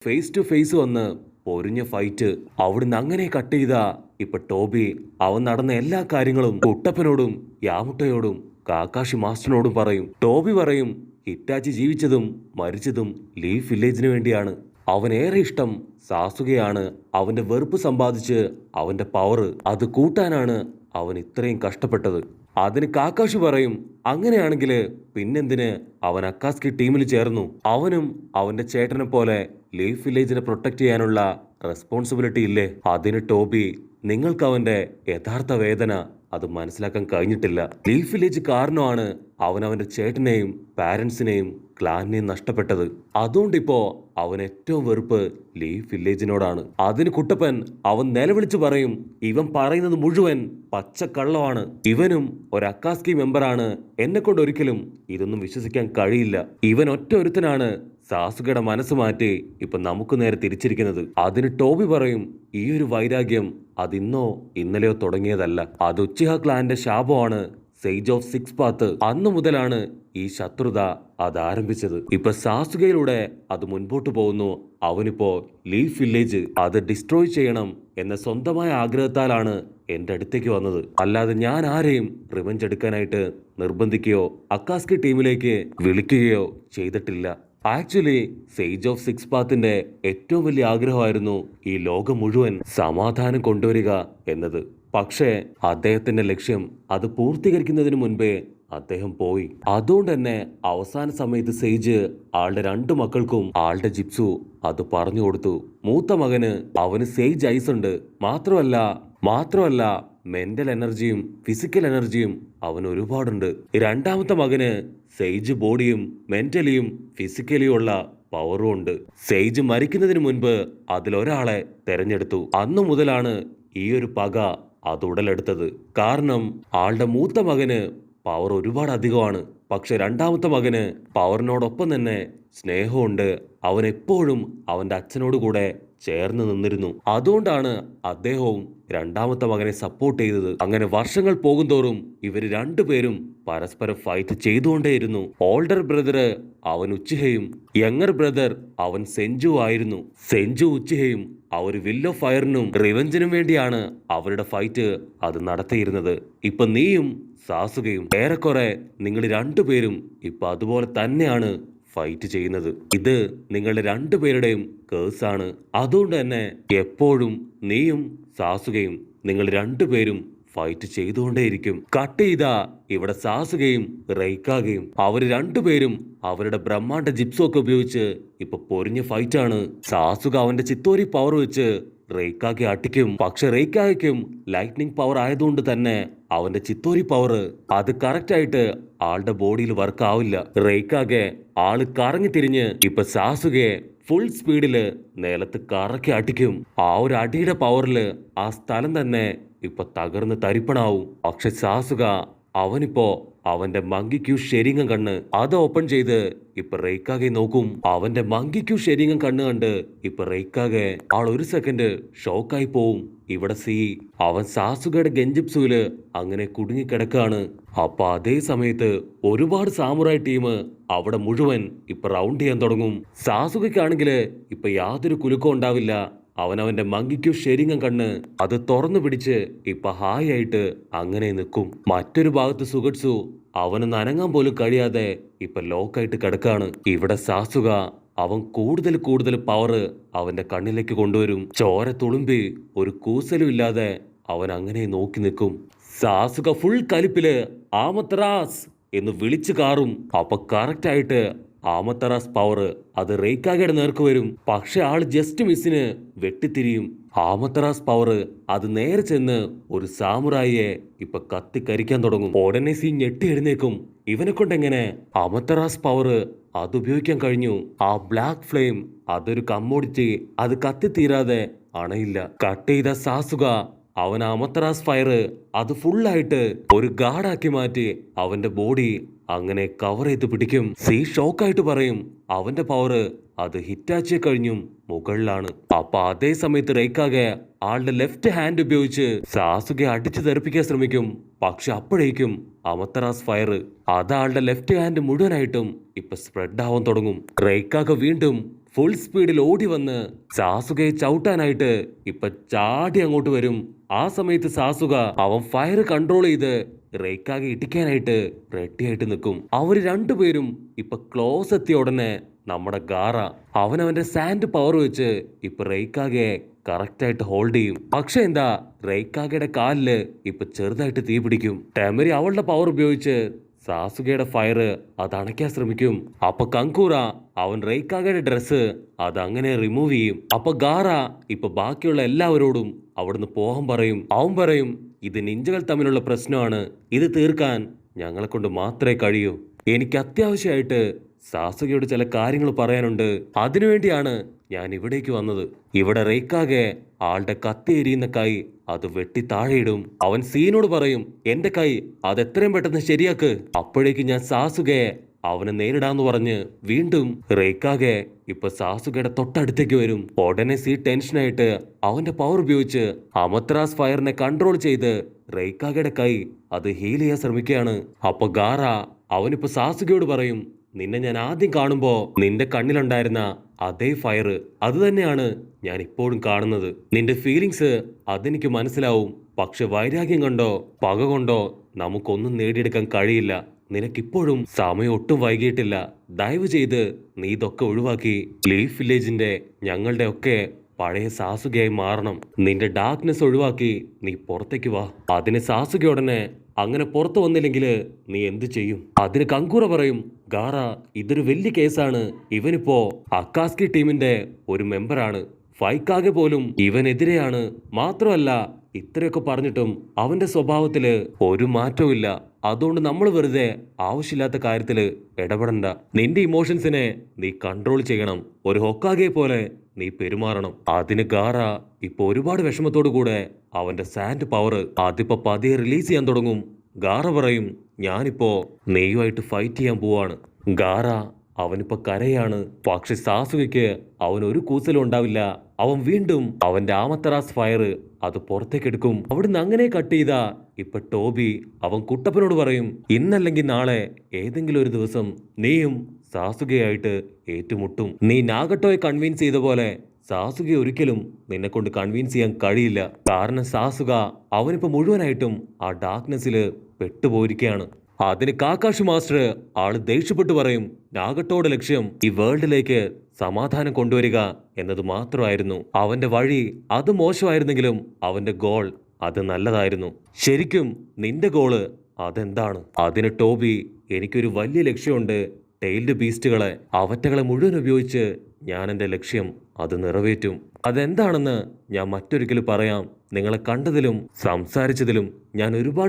Face to face വന്ന് പൊരിഞ്ഞ fight. അവിടുന്ന് അങ്ങനെ കട്ട് ചെയ്ത ഇപ്പൊ ടോബി അവൻ നടന്ന എല്ലാ കാര്യങ്ങളും കുട്ടപ്പനോടും യാമുട്ടയോടും കാക്കാഷി മാസ്റ്ററിനോടും പറയും. ടോബി പറയും ഹിറ്റാച്ചി ജീവിച്ചതും മരിച്ചതും ലീഫ് വില്ലേജിന് വേണ്ടിയാണ്. അവനേറെ ഇഷ്ടം സാസുകയാണ്. അവന്റെ വെറുപ്പ് സമ്പാദിച്ച് അവന്റെ പവർ അത് കൂട്ടാനാണ് അവൻ ഇത്രയും കഷ്ടപ്പെട്ടത്. അതിന് കാക്കാഷി പറയും അങ്ങനെയാണെങ്കിൽ പിന്നെന്തിന് അവൻ അക്കാസ്കി ടീമിൽ ചേർന്നു. അവനും അവന്റെ ചേട്ടനെ പോലെ ലീഫ് വില്ലേജിനെ പ്രൊട്ടക്ട് ചെയ്യാനുള്ള റെസ്പോൺസിബിലിറ്റി ഇല്ലേ? അതിന് ടോബി നിങ്ങൾക്ക് അവന്റെ യഥാർത്ഥ വേദന അത് മനസ്സിലാക്കാൻ കഴിഞ്ഞിട്ടില്ല. ലീഫ് വില്ലേജ് കാരണമാണ് അവൻ അവന്റെ ചേട്ടനെയും പാരൻസിനെയും ക്ലാനിനെയും നഷ്ടപ്പെട്ടത്. അതുകൊണ്ടിപ്പോ അവൻ ഏറ്റവും വെറുപ്പ് ലീഫ് വില്ലേജിനോടാണ്. അതിന് കുട്ടപ്പൻ അവൻ നിലവിളിച്ചു പറയും ഇവൻ പറയുന്നത് മുഴുവൻ പച്ചക്കള്ളമാണ്. ഇവനും ഒരു അക്കാസ്കി മെമ്പറാണ്. എന്നെ കൊണ്ട് ഒരിക്കലും ഇതൊന്നും വിശ്വസിക്കാൻ കഴിയില്ല. ഇവൻ ഒറ്റ ഒരുത്തനാണ് സാസുകയുടെ മനസ്സ് മാറ്റി ഇപ്പൊ നമുക്ക് നേരെ തിരിച്ചിരിക്കുന്നത്. അതിന് ടോബി പറയും ഈ ഒരു വൈരാഗ്യം അതിന്നോ ഇന്നലെയോ തുടങ്ങിയതല്ല. അത് ഉച്ചിഹ ക്ലാന്റെ ശാപമാണ്. സേജ് ഓഫ് സിക്സ് പാത്ത് അന്നു മുതലാണ് ഈ ശത്രുത അത് ആരംഭിച്ചത്. ഇപ്പൊ സാസുകയിലൂടെ അത് മുൻപോട്ട് പോകുന്നു. അവനിപ്പോ ലീഫ് വില്ലേജ് അത് ഡിസ്ട്രോയ് ചെയ്യണം എന്ന സ്വന്തമായ ആഗ്രഹത്താലാണ് എന്റെ അടുത്തേക്ക് വന്നത്. അല്ലാതെ ഞാൻ ആരെയും റിവെഞ്ച് എടുക്കാനായിട്ട് നിർബന്ധിക്കുകയോ അക്കാസ്കി ടീമിലേക്ക് വിളിക്കുകയോ ചെയ്തിട്ടില്ല. ആക്ച്വലി സേജ് ഓഫ് സിക്സ് പാത്തിന്റെ ഏറ്റവും വലിയ ആഗ്രഹമായിരുന്നു ഈ ലോകം മുഴുവൻ സമാധാനം കൊണ്ടുവരിക എന്നത്. പക്ഷേ അദ്ദേഹത്തിന്റെ ലക്ഷ്യം അത് പൂർത്തീകരിക്കുന്നതിന് മുൻപേ അദ്ദേഹം പോയി. അതുകൊണ്ട് തന്നെ അവസാന സമയത്ത് സേജ് ആളുടെ 2 മക്കൾക്കും ആളുടെ ജിപ്സു അത് പറഞ്ഞു കൊടുത്തു. മൂത്ത മകന് അവന് സേജ് ഐസ് ഉണ്ട്. മാത്രമല്ല മെന്റൽ എനർജിയും ഫിസിക്കൽ എനർജിയും അവന് ഒരുപാടുണ്ട്. രണ്ടാമത്തെ മകന് സേജ് ബോഡിയും മെന്റലിയും ഫിസിക്കലിയും ഉള്ള പവറും ഉണ്ട്. സേജ് മരിക്കുന്നതിന് മുൻപ് അതിലൊരാളെ തെരഞ്ഞെടുത്തു. അന്നു മുതലാണ് ഈ ഒരു പക അത് ഉടലെടുത്തത്. കാരണം ആളുടെ മൂത്ത മകന് പവർ ഒരുപാട് അധികമാണ്. പക്ഷെ രണ്ടാമത്തെ മകന് പവറിനോടൊപ്പം തന്നെ സ്നേഹമുണ്ട്. അവൻ എപ്പോഴും അവന്റെ അച്ഛനോട് കൂടെ ചേർന്ന് നിന്നിരുന്നു. അതുകൊണ്ടാണ് അദ്ദേഹവും രണ്ടാമത്തെ മകനെ സപ്പോർട്ട് ചെയ്തത്. അങ്ങനെ വർഷങ്ങൾ പോകുന്തോറും ഇവര് രണ്ടുപേരും പരസ്പരം ഫൈറ്റ് ചെയ്തുകൊണ്ടേയിരുന്നു. ഓൾഡർ ബ്രദർ അവൻ ഉച്ചിഹയും യങ്ങർ ബ്രദർ അവൻ സെഞ്ചു ആയിരുന്നു. സെഞ്ചു ഉച്ചിഹയും അവർ വിൽ ഓഫ് ഫയറിനും റിവെഞ്ചിനും വേണ്ടിയാണ് അവരുടെ ഫൈറ്റ് അത് നടത്തിയിരുന്നത്. ഇപ്പൊ നീയും സാസുകയും ഏറെക്കുറെ നിങ്ങൾ രണ്ടുപേരും ഇപ്പൊ അതുപോലെ തന്നെയാണ് ഫൈറ്റ് ചെയ്യുന്നത്. ഇത് നിങ്ങളുടെ രണ്ടുപേരുടെയും കേസാണ്. അതുകൊണ്ട് തന്നെ എപ്പോഴും നീയും സാസുകയും നിങ്ങൾ രണ്ടുപേരും ഫൈറ്റ് ചെയ്തുകൊണ്ടേയിരിക്കും. കട്ട് ചെയ്ത ഇവിടെ സാസുകയും റെയ്ക്കാഗയും അവര് രണ്ടുപേരും അവരുടെ ബ്രഹ്മാണ്ഡ ജിപ്സൊക്കെ ഉപയോഗിച്ച് ഇപ്പൊ പൊരിഞ്ഞ ഫൈറ്റാണ്. സാസുക അവന്റെ ചിത്തോരി പവർ വെച്ച് റെയ്ക്കാഗെ അട്ടിക്കും. പക്ഷെ റെയ്ക്കാഗയ്ക്കും ലൈറ്റ്നിങ് പവർ ആയതുകൊണ്ട് തന്നെ അവന്റെ ചിത്തോരി പവർ അത് കറക്റ്റ് ആയിട്ട് ആളുടെ ബോഡിയിൽ വർക്ക് ആവില്ല. റെയ്ക്കാഗെ ആള് കറങ്ങി തിരിഞ്ഞ് ഇപ്പൊ സാസുകയെ ഫുൾ സ്പീഡില് നിലത്ത് കറക്കി അടിക്കും. ആ ഒരു അടിയുടെ പവറില് ആ സ്ഥലം തന്നെ ഇപ്പൊ തകർന്ന് തരിപ്പണാവും. പക്ഷെ സാസുക അവനിപ്പോ അവന്റെ മങ്കിക്യൂ ശരീരം കണ്ണ് അത് ഓപ്പൺ ചെയ്ത് ഇപ്പൊ റെയ്ക്കാഗെ നോക്കും. അവന്റെ മങ്കിക്യൂ ശരീരം കണ്ണ് കണ്ട് ഇപ്പൊ റെയ്ക്കാഗെ ആൾ ഒരു സെക്കൻഡ് ഷോക്കായി പോവും. ഇവിടെ അവൻ സാസുകയുടെ ഗെഞ്ചിപ്സുവില് അങ്ങനെ കുടുങ്ങിക്കിടക്കാണ്. അപ്പൊ അതേ സമയത്ത് ഒരുപാട് സാമുറായി ടീം അവിടെ മുഴുവൻ ഇപ്പൊ റൗണ്ട് ചെയ്യാൻ തുടങ്ങും. സാസുകയ്ക്കാണെങ്കില് ഇപ്പൊ യാതൊരു കുലുക്കവും ഉണ്ടാവില്ല. അവനവന്റെ മങ്കിക്കു ശരീരം കണ്ണ് അത് തുറന്നു പിടിച്ച് ഇപ്പൊ ഹായ് ആയിട്ട് അങ്ങനെ നിൽക്കും. മറ്റൊരു ഭാഗത്ത് സുഗട്സു അവന് നനങ്ങാൻ പോലും കഴിയാതെ ഇപ്പൊ ലോക്കായിട്ട് കിടക്കാണ്. ഇവിടെ സാസുക അവൻ കൂടുതൽ പവർ അവന്റെ കണ്ണിലേക്ക് കൊണ്ടുവരും. ചോര തുളുമ്പി ഒരു കൂസലും ഇല്ലാതെ അവൻ അങ്ങനെ നോക്കി നിൽക്കും. സാസുക ഫുൾ കലിപ്പില് ആമത്തറാസ് എന്ന് വിളിച്ചു കാറും. അപ്പൊ കറക്റ്റ് ആയിട്ട് ആമത്തറാസ് പവർ അത് റെയ്ക്കാഗയുടെ നേർക്ക് വരും. പക്ഷെ ആള് ജസ്റ്റ് മിസ്സിന് വെട്ടിത്തിരിയും. ആമത്തറാസ് പവർ അത് നേരെ ചെന്ന് ഒരു സാമുറായിയെ ഇപ്പൊ കത്തിക്കരിക്കാൻ തുടങ്ങും. ഉടനെ ഞെട്ടി എഴുന്നേക്കും. ഇവനെ കൊണ്ടെങ്ങനെ ആമത്തറാസ് പവർ അത് ഉപയോഗിക്കാൻ കഴിഞ്ഞു? ആ ബ്ലാക്ക് ഫ്ലെയിം അതൊരു കമ്മോഡിറ്റി, അത് കത്തിത്തീരാതെ അണയില്ല. കട്ട് ചെയ്ത സാസുക അവൻ അമത്തറാസ് ഫയർ അത് ഫുള്ളായിട്ട് ഒരു ഗാർഡാക്കി മാറ്റി അവന്റെ ബോഡി അങ്ങനെ കവർ ചെയ്ത് പിടിക്കും. ഷോക്കായിട്ട് പറയും അവന്റെ പവർ അത് ഹിറ്റാച്ചിയെ കഴിഞ്ഞും മുകളിലാണ്. അപ്പൊ അതേ സമയത്ത് റെയ്ക്കാഗെ ആളുടെ ലെഫ്റ്റ് ഹാൻഡ് ഉപയോഗിച്ച് സാസുകയെ അടിച്ചു തെറിപ്പിക്കാൻ ശ്രമിക്കും. പക്ഷെ അപ്പോഴേക്കും അമത്തറാസ് ഫയർ അത് ആളുടെ ലെഫ്റ്റ് ഹാൻഡ് മുഴുവനായിട്ടും ഇപ്പൊ സ്പ്രെഡ് ആവാൻ തുടങ്ങും. റെയ്ക്കാഗെ വീണ്ടും ഫുൾ സ്പീഡിൽ ഓടി വന്ന് സാസുകയെ ചവിട്ടാനായിട്ട് ഇപ്പൊ ചാടി അങ്ങോട്ട് വരും. ആ സമയത്ത് സാസുക അവൻ ഫയർ കൺട്രോൾ ചെയ്ത് റെയ്ക്കാകെ ഇടിക്കാനായിട്ട് റെഡിയായിട്ട് നിൽക്കും. അവര് രണ്ടുപേരും ഇപ്പൊ ക്ലോസ് എത്തിയ ഉടനെ നമ്മുടെ ഗാറ അവനവന്റെ സാൻഡ് പവർ വെച്ച് ഇപ്പൊ റെയ്ക്കാകെ കറക്റ്റായിട്ട് ഹോൾഡ് ചെയ്യും. പക്ഷെ എന്താ, റെയ്ക്കാഗയുടെ കാലില് ഇപ്പൊ ചെറുതായിട്ട് തീ പിടിക്കും. ടെമരി അവളുടെ പവർ ഉപയോഗിച്ച് സാസുകയുടെ ഫയർ അത് അണയ്ക്കാൻ ശ്രമിക്കും. അപ്പൊ കങ്കൂറ അവൻ റെയ്ക്കാഗയുടെ ഡ്രസ്സ് അത് അങ്ങനെ റിമൂവ് ചെയ്യും. അപ്പൊ ഗാറ ഇപ്പൊ ബാക്കിയുള്ള എല്ലാവരോടും അവിടുന്ന് പോകാൻ പറയും. അവൻ പറയും, ഇത് നിഞ്ചകൾ തമ്മിലുള്ള പ്രശ്നമാണ്, ഇത് തീർക്കാൻ ഞങ്ങളെ കൊണ്ട് മാത്രമേ കഴിയൂ. എനിക്ക് അത്യാവശ്യമായിട്ട് സാസുകയോട് ചില കാര്യങ്ങൾ പറയാനുണ്ട്. അതിനുവേണ്ടിയാണ് ഞാൻ ഇവിടേക്ക് വന്നത്. ഇവിടെ റെയ്ക്കാകെ ആളുടെ കത്തി എരിയുന്ന കൈ അത് വെട്ടി താഴെയിടും. അവൻ സീനോട് പറയും, എന്റെ കൈ അത് എത്രയും പെട്ടെന്ന് ശരിയാക്ക്. അപ്പോഴേക്ക് ഞാൻ സാസുകയെ അവനെ നേരിടാന്ന് പറഞ്ഞ് വീണ്ടും റെയ്ക്കാകെ ഇപ്പൊ സാസുകയുടെ തൊട്ടടുത്തേക്ക് വരും. ഉടനെ സീ ടെൻഷനായിട്ട് അവന്റെ പവർ ഉപയോഗിച്ച് അമത്രാസ് ഫയറിനെ കൺട്രോൾ ചെയ്ത് റെയ്ക്കാകയുടെ കൈ അത് ഹീൽ ചെയ്യാൻ ശ്രമിക്കുകയാണ്. അപ്പൊ ഗാറ അവനിപ്പോ സാസുകയോട് പറയും, നിന്നെ ഞാൻ ആദ്യം കാണുമ്പോ നിന്റെ കണ്ണിലുണ്ടായിരുന്ന അതേ ഫയർ അത് തന്നെയാണ് ഞാൻ ഇപ്പോഴും കാണുന്നത്. നിന്റെ ഫീലിങ്സ് അതെനിക്ക് മനസ്സിലാവും. പക്ഷെ വൈരാഗ്യം കൊണ്ടോ പക കൊണ്ടോ നമുക്കൊന്നും നേടിയെടുക്കാൻ കഴിയില്ല. നിനക്കിപ്പോഴും സമയം ഒട്ടും വൈകിയിട്ടില്ല. ദയവ് ചെയ്ത് നീ ഇതൊക്കെ ഒഴിവാക്കി ലീഫ് വില്ലേജിന്റെ ഞങ്ങളുടെ ഒക്കെ പഴയ സാസുകയായി മാറണം. നിന്റെ ഡാർക്ക്നെസ് ഒഴിവാക്കി നീ പുറത്തേക്ക് വാ. അതിന് സാസുക ഉടനെ, അങ്ങനെ പുറത്തു വന്നില്ലെങ്കിൽ നീ എന്തു ചെയ്യും? അതിന് കങ്കൂറ പറയും, ഗാറ ഇതൊരു വലിയ കേസാണ്. ഇവനിപ്പോ അക്കാസ്കി ടീമിന്റെ ഒരു മെമ്പറാണ്. ഫൈക്കാകെ പോലും ഇവനെതിരെയാണ്. മാത്രമല്ല ഇത്രയൊക്കെ പറഞ്ഞിട്ടും അവന്റെ സ്വഭാവത്തില് ഒരു മാറ്റവും ഇല്ല. അതുകൊണ്ട് നമ്മൾ വെറുതെ ആവശ്യമില്ലാത്ത കാര്യത്തില് ഇടപെടണ്ട. നിന്റെ ഇമോഷൻസിനെ നീ കൺട്രോൾ ചെയ്യണം. ഒരു ഹൊക്കാഗെ പോലെ നീ പെരുമാറണം. അതിന് ഗാറ ഇപ്പൊ ഒരുപാട് വിഷമത്തോടു കൂടെ അവന്റെ സാൻഡ് പവർ അതിപ്പോ പതിയെ റിലീസ് ചെയ്യാൻ തുടങ്ങും. ഗാറ പറയും, ഞാനിപ്പോ നെയ്യുമായിട്ട് ഫൈറ്റ് ചെയ്യാൻ പോവാണ്. ഗാറ അവനിപ്പോ കരയാണ്. പക്ഷെ സാസുകയ്ക്ക് അവൻ ഒരു കൂസലും ഉണ്ടാവില്ല. അവൻ വീണ്ടും അവന്റെ ആമത്തറാസ് ഫയർ അത് പുറത്തേക്ക് എടുക്കും. അവിടുന്ന് അങ്ങനെ കട്ട് ചെയ്താ ഇപ്പൊ ടോബി അവൻ കുട്ടപ്പനോട് പറയും, ഇന്നല്ലെങ്കിൽ നാളെ ഏതെങ്കിലും ഒരു ദിവസം നീയും സാസുകയായിട്ട് ഏറ്റുമുട്ടും. നീ നാഗട്ടോയെ കൺവിൻസ് ചെയ്ത പോലെ സാസുക ഒരിക്കലും നിന്നെ കൊണ്ട് കൺവിൻസ് ചെയ്യാൻ കഴിയില്ല. കാരണം സാസുക അവനിപ്പോ മുഴുവനായിട്ടും ആ ഡാർക്ക്നെസ്സില് പെട്ടുപോയിരിക്കുകയാണ്. അതിന് കാക്കാഷി മാസ്റ്റർ ആള് ദേഷ്യപ്പെട്ടു പറയും, നാഗട്ടോയുടെ ലക്ഷ്യം ഈ വേൾഡിലേക്ക് സമാധാനം കൊണ്ടുവരിക എന്നത് മാത്രമായിരുന്നു. അവന്റെ വഴി അത് മോശമായിരുന്നെങ്കിലും അവന്റെ ഗോൾ അത് നല്ലതായിരുന്നു. ശരിക്കും നിന്റെ ഗോള് അതെന്താണ്? അതിന് ടോബി, എനിക്കൊരു വലിയ ലക്ഷ്യമുണ്ട്. ടെയിൽഡ് ബീസ്റ്റുകളെ അവറ്റകളെ മുഴുവൻ ഉപയോഗിച്ച് ഞാൻ എൻ്റെ ലക്ഷ്യം അത് നിറവേറ്റും. അതെന്താണെന്ന് ഞാൻ മറ്റൊരിക്കൽ പറയാം. നിങ്ങളെ കണ്ടതിലും സംസാരിച്ചതിലും ഞാൻ ഒരുപാട്